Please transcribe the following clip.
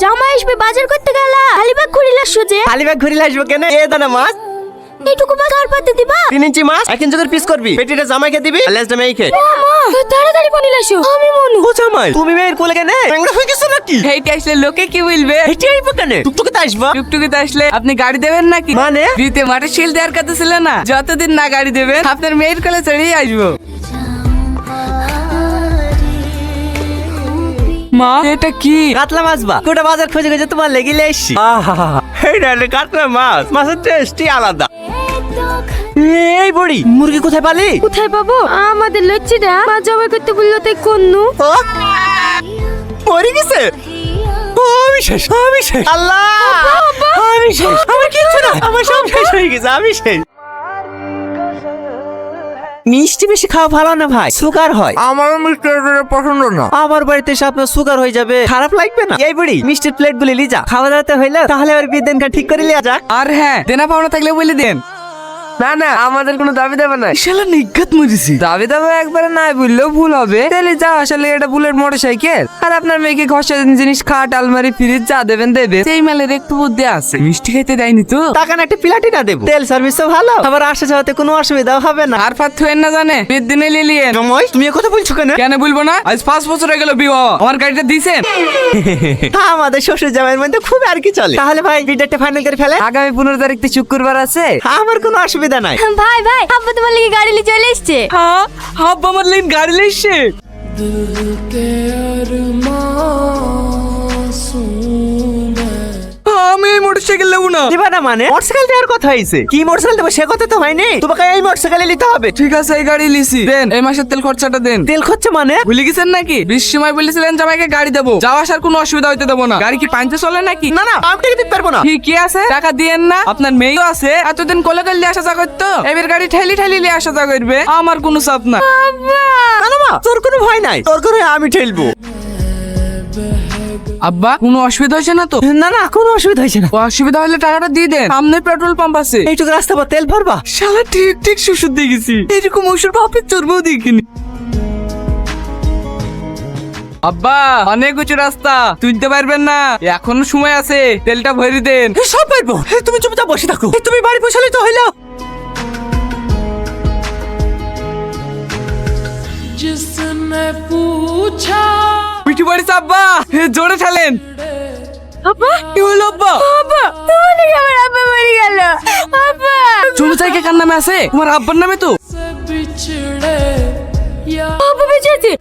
জামাই আসবে বাজার করতে গেলা খালি ব্যাগ ঘুরিলা সুজে। খালি ব্যাগ ঘুরিলে আসবো কেন? এ দানা মাছ এইটুকু মাছ আর পাতে দিবা? 3 ইঞ্চি মাছ 1 ইঞ্চি করে পিস করবি, পেটিটা জামাইকে দিবি, লেজটা মেয়েকে। তাড়াতাড়ি বানিয়ে লাসো। আমি মনু। ও জামাই তুমি মেয়ের কোলে কেন? ট্যাংরা হয়ে গেছো নাকি? এইটা আসলে লোকে কি বলবে? হেঁটে আইবো কেন? টুকটুকে তো আসবা। টুকটুকিতে আসলে আপনি গাড়ি দেবেন নাকি? মানে? বিতে মাঠে শিল দেওয়ার কথা ছিল না, যতদিন না গাড়ি দেবেন আপনার মেয়ের কোলে চড়িয়ে আসবো। মা এটা কি? কাতলা মাছ বা গোটা বাজার খুঁজে খুঁজে তোমার লেগিলে আসছি। এইটা হলো কাতলা মাছ, মাছের টেস্টই আলাদা। এই বুড়ি মুরগি কোথায় পালি? কোথায় পাবো? আমাদের লচ্ছিটা মা জবাই করতে বললো তাই কন্নু। মরে গেছে? আমি শেষ, আমি শেষ। আল্লাহ আমি শেষ, আমার কিচ্ছু না, আমার সব শেষ হয়ে গেছে, আমি শেষ। মিষ্টি বেশি খাওয়া ভালো না ভাই, সুগার হয়। আমার মিষ্টি পছন্দ না। আমার বাড়িতে এসে আপনার সুগার হয়ে যাবে, খারাপ লাগবে না? এই বুড়ি মিষ্টির প্লেট গুলি লিজা, খাওয়া দাওয়াতে হইলো তাহলে আর বিদেনটা ঠিক করে লিয়া যাক। আর হ্যাঁ, দেনা পাওনা থাকলে বলে দেন। না না, আমাদের কোনো দাবি দেবে না। শালা নিজ্ঞাত মরেছি। দাবি দাবি একবারে নাই বললেও ভুল হবে। তাহলে যা আসলে এটা বুলেট মোটরসাইকেল, আর আপনার মেয়েকে ঘষা জিনিস, খাট, আলমারি, ফ্রিজ যা দেবেন দেবে। সেই মালের একটু বুদ্ধি আছে, মিষ্টি খেতে দেয়নি তো। টাকা না একটা প্লাটিনা দেবো, তেল সার্ভিসও ভালো, আবার আসা যাওয়াতে কোনো অসুবিধা হবে না। আর ফাত থুয়েন না জানে, বিয়ের দিনে লিলিয়েন। সময় তুমি এ কথা বলছো কেন? কেন বলবো না? আজ 5 বছর হয়ে গেল বিবাহ, আমার গাড়িটা দিয়েছেন। আমাদের শ্বশুর জামাইয়ের মধ্যে খুব আর কি চলে। তাহলে ভাই বিডারটা ফাইনাল করে ফেলে। আগামী 15 তারিখে শুক্রবার আছে। আমার কোনো অসুবিধা নাই। ভাই ভাই আব্বা তোমার লাগি গাড়ি নিয়ে চলে এসছে। হ্যাঁ, আব্বা আমার লাইন গাড়ি লেসছে। আমি মোটরসাইকেল নেবো না। দিবা না মানে? মোটরসাইকেল দেওয়ার কথা হইছে, কি মোটরসাইকেল দেবো সে কথা তো হয়নি। তোমাকে এই মোটরসাইকেল নিতে হবে। ঠিক আছে, এই গাড়ি লিসি দেন। এই মাসের তেল খরচাটা দেন। তেল খরচা মানে? ভুলে গেছেন নাকি? 20 সময় বলেছিলেন জামাইকে গাড়ি দেবো, যাওয়া আসার কোনো অসুবিধা হইতে দেবো না। গাড়ি কি পাঞ্চে চলে নাকি? না না, আমি টাকা দিতে পারবো না। ঠিকই আছে, টাকা দিয়েন না। আপনার মেয়েও আছে, এতদিন কোলে কোলে আসা যা করতো, এবার গাড়ি ঠেলি ঠেলি নিয়ে আসা যা করবে। আমার কোনো চাপ না। না না মা, তোর কোনো ভয় নাই, তোর করে আমি ঠেলবো। আব্বা কোনো অসুবিধা হয়েছে না তো? না না, কোনো অসুবিধা হয়েছে না। অসুবিধা হলে টাকাটা দিয়ে দেন, সামনে পেট্রোল পাম্প আছে। এইটুকু রাস্তা পর তেল ভরবা। শালা ঠিক ঠিক শ্বশুর দিয়ে গেছি, এরকম ওষুধ বাপের চর্বও দেখিনি। আব্বা অনেক উঁচু রাস্তা, তুলতে পারবেন না, এখনো সময় আছে, তেলটা ভরে দেন। সব পারবো, তুমি চুপচাপ বসে থাকো, তুমি বাড়ি পৌঁছালেই তো হইলো। जिसने पूछा পিঠে পড়েছে আব্বা, জোরে ঠেলেন। আব্বা কি হলো আব্বা? আব্বা তোমার লাগি আমার আব্বা মরে গেল। আব্বা চলো জায়গা কার নামে আছে? তোমার আব্বার নামে তো। से बिछड़े या আব্বা বেঁচে আছে।